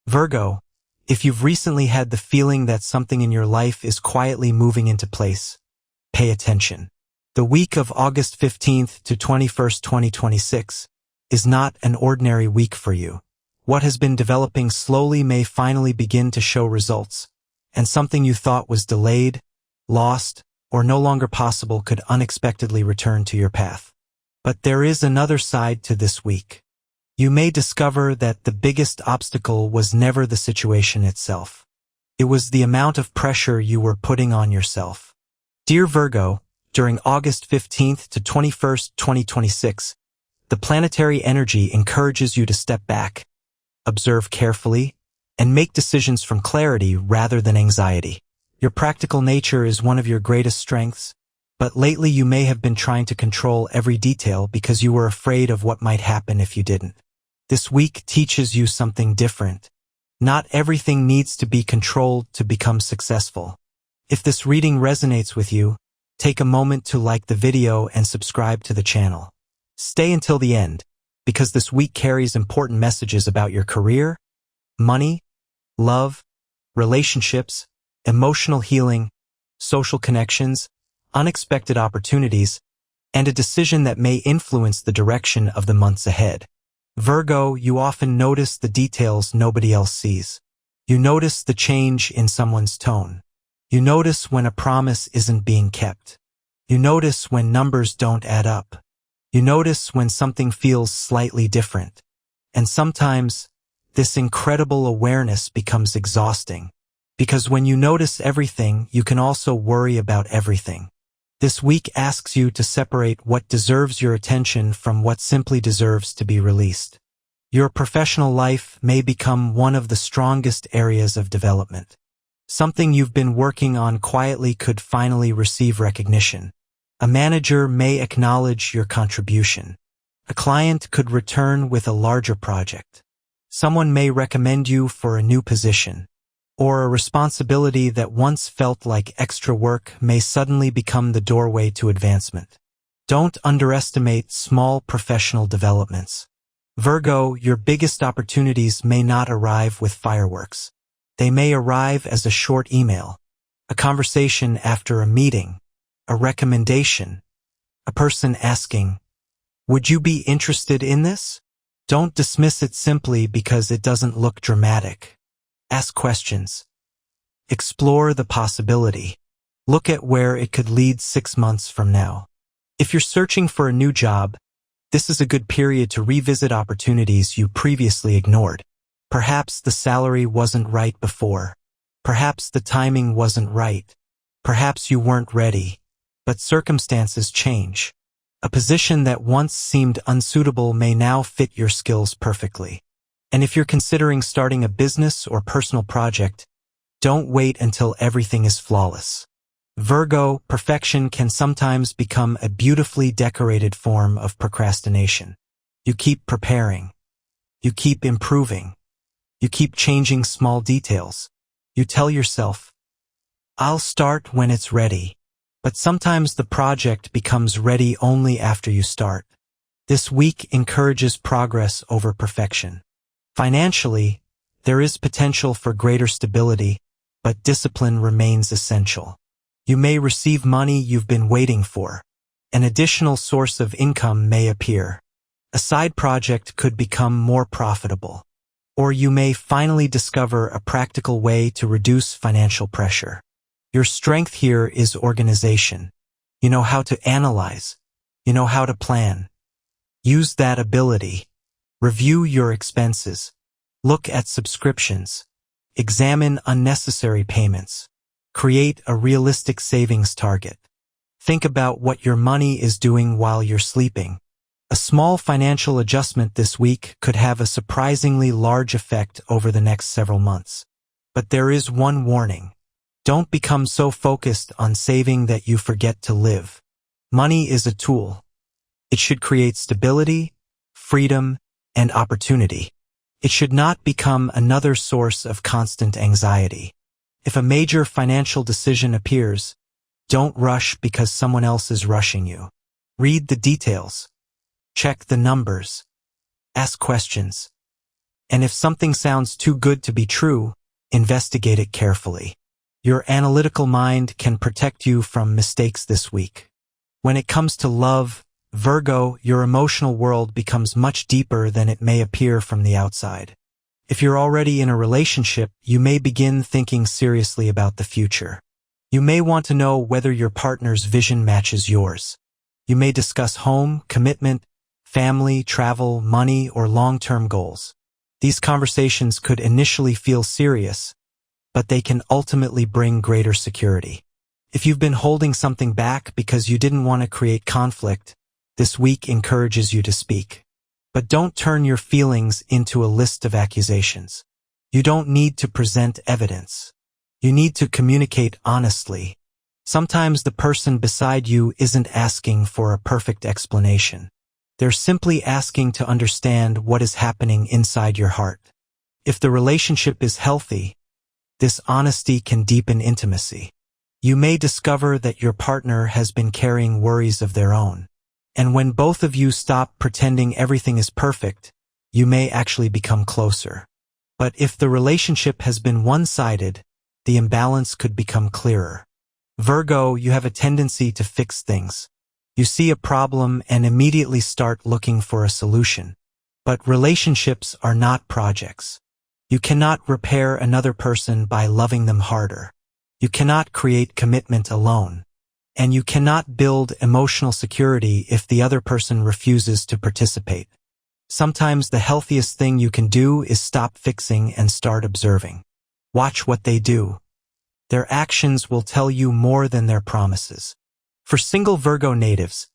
Virgo, if you've recently had the feeling that something in your life is quietly moving into place, pay attention. The week of August 15th to 21st, 2026 is not an ordinary week for you. What has been developing slowly may finally begin to show results, and something you thought was delayed, lost, or no longer possible could unexpectedly return to your path. But there is another side to this week. You may discover that the biggest obstacle was never the situation itself. It was the amount of pressure you were putting on yourself. Dear Virgo, during August 15th to 21st, 2026, the planetary energy encourages you to step back, observe carefully, and make decisions from clarity rather than anxiety. Your practical nature is one of your greatest strengths, but lately you may have been trying to control every detail because you were afraid of what might happen if you didn't. This week teaches you something different. Not everything needs to be controlled to become successful. If this reading resonates with you, take a moment to like the video and subscribe to the channel. Stay until the end, because this week carries important messages about your career, money, love, relationships, emotional healing, social connections, unexpected opportunities, and a decision that may influence the direction of the months ahead. Virgo, you often notice the details nobody else sees. You notice the change in someone's tone. You notice when a promise isn't being kept. You notice when numbers don't add up. You notice when something feels slightly different. And sometimes, this incredible awareness becomes exhausting. Because when you notice everything, you can also worry about everything. This week asks you to separate what deserves your attention from what simply deserves to be released. Your professional life may become one of the strongest areas of development. Something you've been working on quietly could finally receive recognition. A manager may acknowledge your contribution. A client could return with a larger project. Someone may recommend you for a new position. Or a responsibility that once felt like extra work may suddenly become the doorway to advancement. Don't underestimate small professional developments. Virgo, your biggest opportunities may not arrive with fireworks. They may arrive as a short email, a conversation after a meeting, a recommendation, a person asking, "Would you be interested in this?" Don't dismiss it simply because it doesn't look dramatic. Ask questions. Explore the possibility. Look at where it could lead 6 months from now. If you're searching for a new job, this is a good period to revisit opportunities you previously ignored. Perhaps the salary wasn't right before. Perhaps the timing wasn't right. Perhaps you weren't ready. But circumstances change. A position that once seemed unsuitable may now fit your skills perfectly. And if you're considering starting a business or personal project, don't wait until everything is flawless. Virgo, perfection can sometimes become a beautifully decorated form of procrastination. You keep preparing. You keep improving. You keep changing small details. You tell yourself, "I'll start when it's ready." But sometimes the project becomes ready only after you start. This week encourages progress over perfection. Financially, there is potential for greater stability, but discipline remains essential. You may receive money you've been waiting for. An additional source of income may appear. A side project could become more profitable. Or you may finally discover a practical way to reduce financial pressure. Your strength here is organization. You know how to analyze. You know how to plan. Use that ability. Review your expenses. Look at subscriptions. Examine unnecessary payments. Create a realistic savings target. Think about what your money is doing while you're sleeping. A small financial adjustment this week could have a surprisingly large effect over the next several months. But there is one warning. Don't become so focused on saving that you forget to live. Money is a tool. It should create stability, freedom, and opportunity. It should not become another source of constant anxiety. If a major financial decision appears, don't rush because someone else is rushing you. Read the details. Check the numbers. Ask questions. And if something sounds too good to be true, investigate it carefully. Your analytical mind can protect you from mistakes this week. When it comes to love, Virgo, your emotional world becomes much deeper than it may appear from the outside. If you're already in a relationship, you may begin thinking seriously about the future. You may want to know whether your partner's vision matches yours. You may discuss home, commitment, family, travel, money, or long-term goals. These conversations could initially feel serious, but they can ultimately bring greater security. If you've been holding something back because you didn't want to create conflict, this week encourages you to speak. But don't turn your feelings into a list of accusations. You don't need to present evidence. You need to communicate honestly. Sometimes the person beside you isn't asking for a perfect explanation. They're simply asking to understand what is happening inside your heart. If the relationship is healthy, this honesty can deepen intimacy. You may discover that your partner has been carrying worries of their own. And when both of you stop pretending everything is perfect, you may actually become closer. But if the relationship has been one-sided, the imbalance could become clearer. Virgo, you have a tendency to fix things. You see a problem and immediately start looking for a solution. But relationships are not projects. You cannot repair another person by loving them harder. You cannot create commitment alone. And you cannot build emotional security if the other person refuses to participate. Sometimes the healthiest thing you can do is stop fixing and start observing. Watch what they do. Their actions will tell you more than their promises. For single Virgo natives,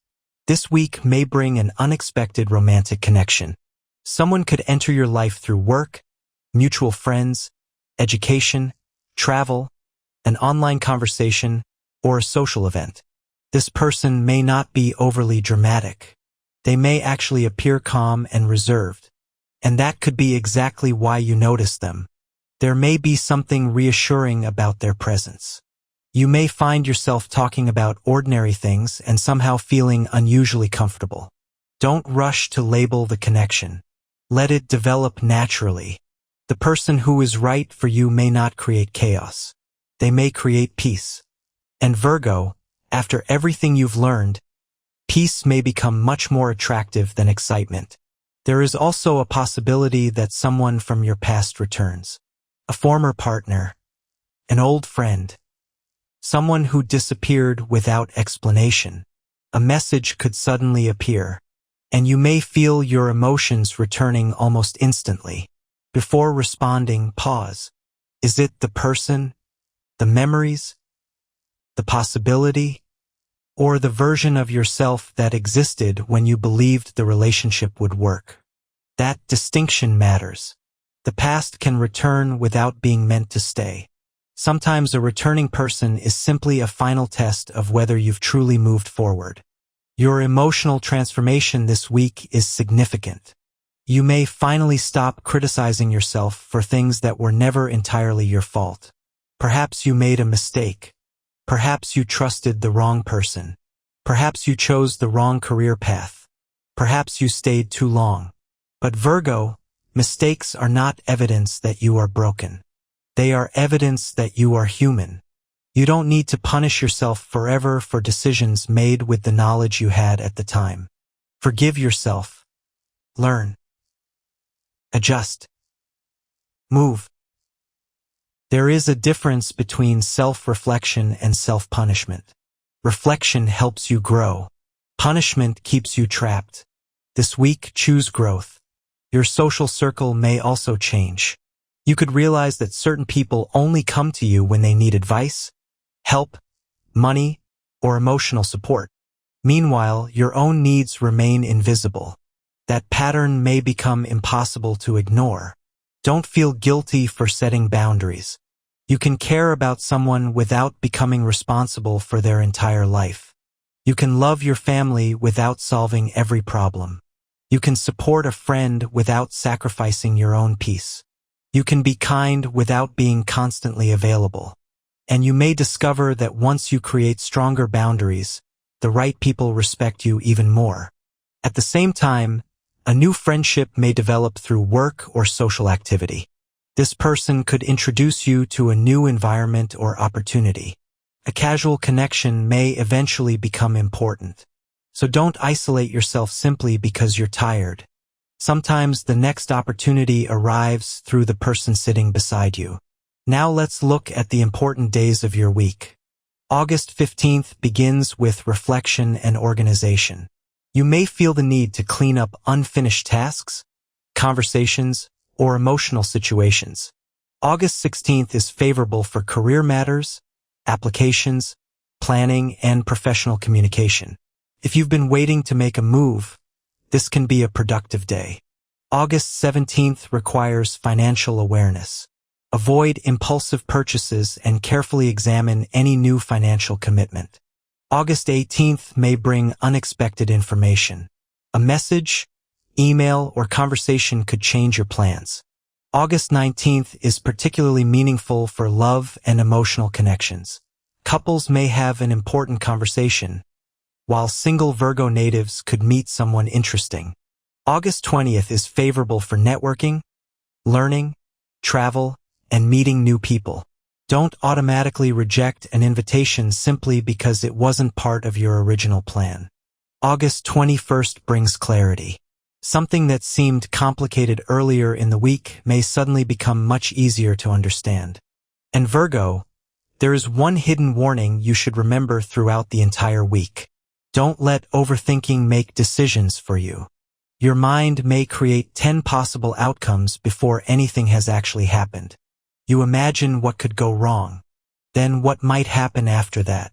this week may bring an unexpected romantic connection. Someone could enter your life through work, mutual friends, education, travel, an online conversation, or a social event. This person may not be overly dramatic. They may actually appear calm and reserved. And that could be exactly why you notice them. There may be something reassuring about their presence. You may find yourself talking about ordinary things and somehow feeling unusually comfortable. Don't rush to label the connection. Let it develop naturally. The person who is right for you may not create chaos. They may create peace. And Virgo, after everything you've learned, peace may become much more attractive than excitement. There is also a possibility that someone from your past returns. A former partner, an old friend, someone who disappeared without explanation. A message could suddenly appear, and you may feel your emotions returning almost instantly. Before responding, pause. Is it the person, the memories, the possibility, or the version of yourself that existed when you believed the relationship would work? That distinction matters. The past can return without being meant to stay. Sometimes a returning person is simply a final test of whether you've truly moved forward. Your emotional transformation this week is significant. You may finally stop criticizing yourself for things that were never entirely your fault. Perhaps you made a mistake. Perhaps you trusted the wrong person. Perhaps you chose the wrong career path. Perhaps you stayed too long. But Virgo, mistakes are not evidence that you are broken. They are evidence that you are human. You don't need to punish yourself forever for decisions made with the knowledge you had at the time. Forgive yourself. Learn. Adjust. Move. There is a difference between self-reflection and self-punishment. Reflection helps you grow. Punishment keeps you trapped. This week, choose growth. Your social circle may also change. You could realize that certain people only come to you when they need advice, help, money, or emotional support. Meanwhile, your own needs remain invisible. That pattern may become impossible to ignore. Don't feel guilty for setting boundaries. You can care about someone without becoming responsible for their entire life. You can love your family without solving every problem. You can support a friend without sacrificing your own peace. You can be kind without being constantly available. And you may discover that once you create stronger boundaries, the right people respect you even more. At the same time, A new friendship may develop through work or social activity. This person could introduce you to a new environment or opportunity. A casual connection may eventually become important. So don't isolate yourself simply because you're tired. Sometimes the next opportunity arrives through the person sitting beside you. Now let's look at the important days of your week. August 15th begins with reflection and organization. You may feel the need to clean up unfinished tasks, conversations, or emotional situations. August 16th is favorable for career matters, applications, planning, and professional communication. If you've been waiting to make a move, this can be a productive day. August 17th requires financial awareness. Avoid impulsive purchases and carefully examine any new financial commitment. August 18th may bring unexpected information. A message, email, or conversation could change your plans. August 19th is particularly meaningful for love and emotional connections. Couples may have an important conversation, while single Virgo natives could meet someone interesting. August 20th is favorable for networking, learning, travel, and meeting new people. Don't automatically reject an invitation simply because it wasn't part of your original plan. August 21st brings clarity. Something that seemed complicated earlier in the week may suddenly become much easier to understand. And Virgo, there is one hidden warning you should remember throughout the entire week. Don't let overthinking make decisions for you. Your mind may create 10 possible outcomes before anything has actually happened. You imagine what could go wrong, then what might happen after that,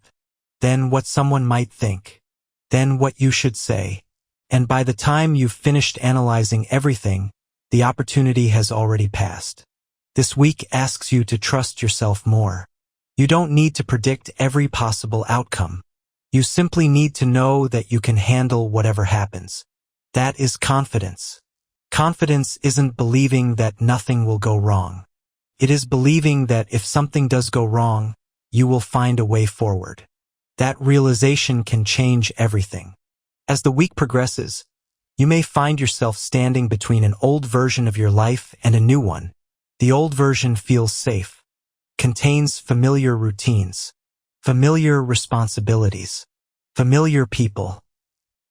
then what someone might think, then what you should say. And by the time you've finished analyzing everything, the opportunity has already passed. This week asks you to trust yourself more. You don't need to predict every possible outcome. You simply need to know that you can handle whatever happens. That is confidence. Confidence isn't believing that nothing will go wrong. It is believing that if something does go wrong, you will find a way forward. That realization can change everything. As the week progresses, you may find yourself standing between an old version of your life and a new one. The old version feels safe, contains familiar routines, familiar responsibilities, familiar people,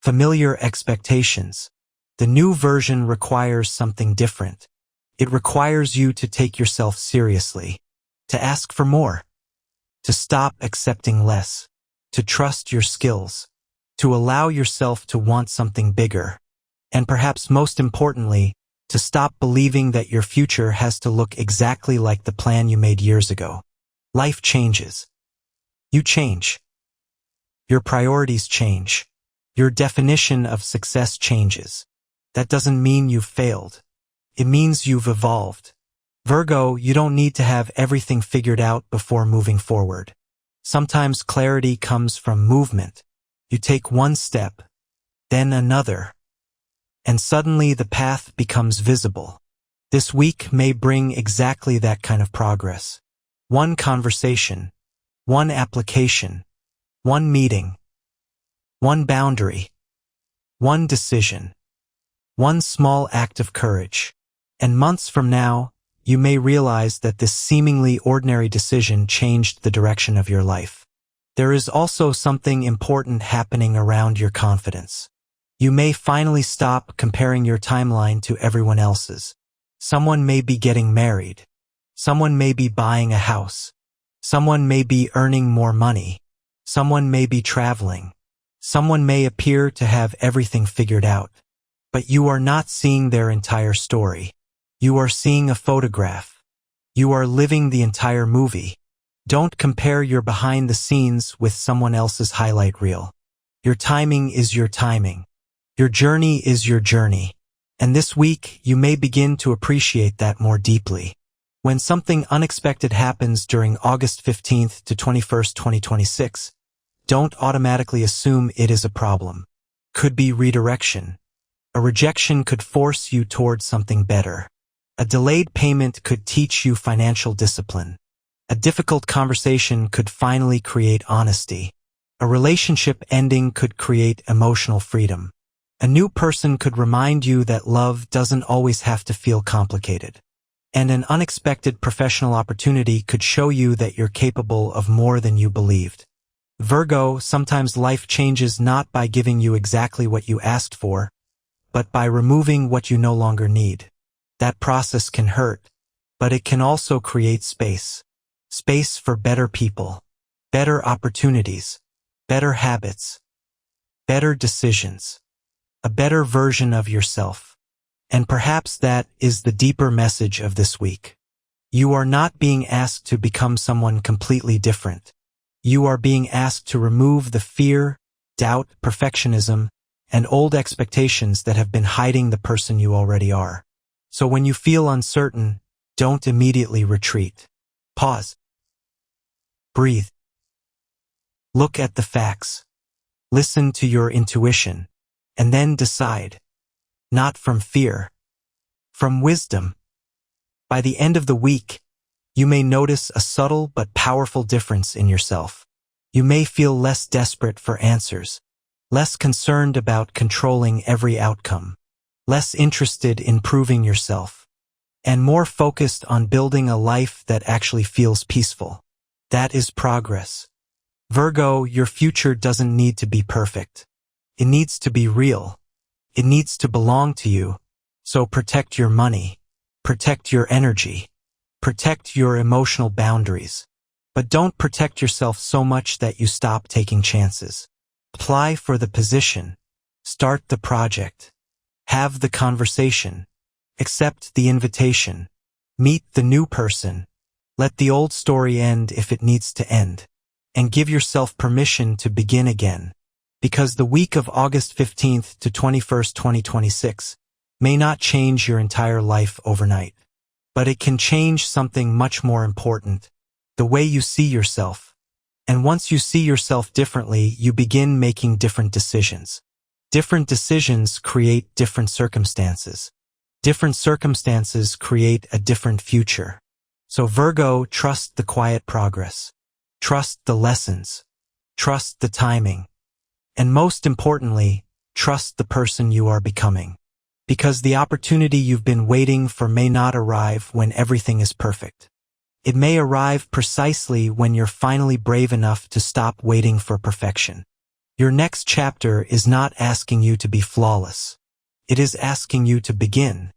familiar expectations. The new version requires something different. It requires you to take yourself seriously, to ask for more, to stop accepting less, to trust your skills, to allow yourself to want something bigger, and perhaps most importantly, to stop believing that your future has to look exactly like the plan you made years ago. Life changes. You change. Your priorities change. Your definition of success changes. That doesn't mean you've failed. It means you've evolved. Virgo, you don't need to have everything figured out before moving forward. Sometimes clarity comes from movement. You take one step, then another, and suddenly the path becomes visible. This week may bring exactly that kind of progress. One conversation, one application, one meeting, one boundary, one decision, one small act of courage. And months from now, you may realize that this seemingly ordinary decision changed the direction of your life. There is also something important happening around your confidence. You may finally stop comparing your timeline to everyone else's. Someone may be getting married. Someone may be buying a house. Someone may be earning more money. Someone may be traveling. Someone may appear to have everything figured out. But you are not seeing their entire story. You are seeing a photograph. You are living the entire movie. Don't compare your behind the scenes with someone else's highlight reel. Your timing is your timing. Your journey is your journey. And this week, you may begin to appreciate that more deeply. When something unexpected happens during August 15th to 21st, 2026, don't automatically assume it is a problem. Could be redirection. A rejection could force you towards something better. A delayed payment could teach you financial discipline. A difficult conversation could finally create honesty. A relationship ending could create emotional freedom. A new person could remind you that love doesn't always have to feel complicated. And an unexpected professional opportunity could show you that you're capable of more than you believed. Virgo, sometimes life changes not by giving you exactly what you asked for, but by removing what you no longer need. That process can hurt, but it can also create space. Space for better people, better opportunities, better habits, better decisions, a better version of yourself. And perhaps that is the deeper message of this week. You are not being asked to become someone completely different. You are being asked to remove the fear, doubt, perfectionism, and old expectations that have been hiding the person you already are. So when you feel uncertain, don't immediately retreat. Pause. Breathe. Look at the facts. Listen to your intuition, and then decide. Not from fear, from wisdom. By the end of the week, you may notice a subtle but powerful difference in yourself. You may feel less desperate for answers, less concerned about controlling every outcome, less interested in proving yourself, and more focused on building a life that actually feels peaceful. That is progress. Virgo, your future doesn't need to be perfect. It needs to be real. It needs to belong to you. So protect your money. Protect your energy. Protect your emotional boundaries. But don't protect yourself so much that you stop taking chances. Apply for the position. Start the project. Have the conversation. Accept the invitation. Meet the new person. Let the old story end if it needs to end. And give yourself permission to begin again. Because the week of August 15th to 21st, 2026 may not change your entire life overnight. But it can change something much more important, the way you see yourself. And once you see yourself differently, you begin making different decisions. Different decisions create different circumstances. Different circumstances create a different future. So Virgo, trust the quiet progress. Trust the lessons. Trust the timing. And most importantly, trust the person you are becoming. Because the opportunity you've been waiting for may not arrive when everything is perfect. It may arrive precisely when you're finally brave enough to stop waiting for perfection. Your next chapter is not asking you to be flawless. It is asking you to begin.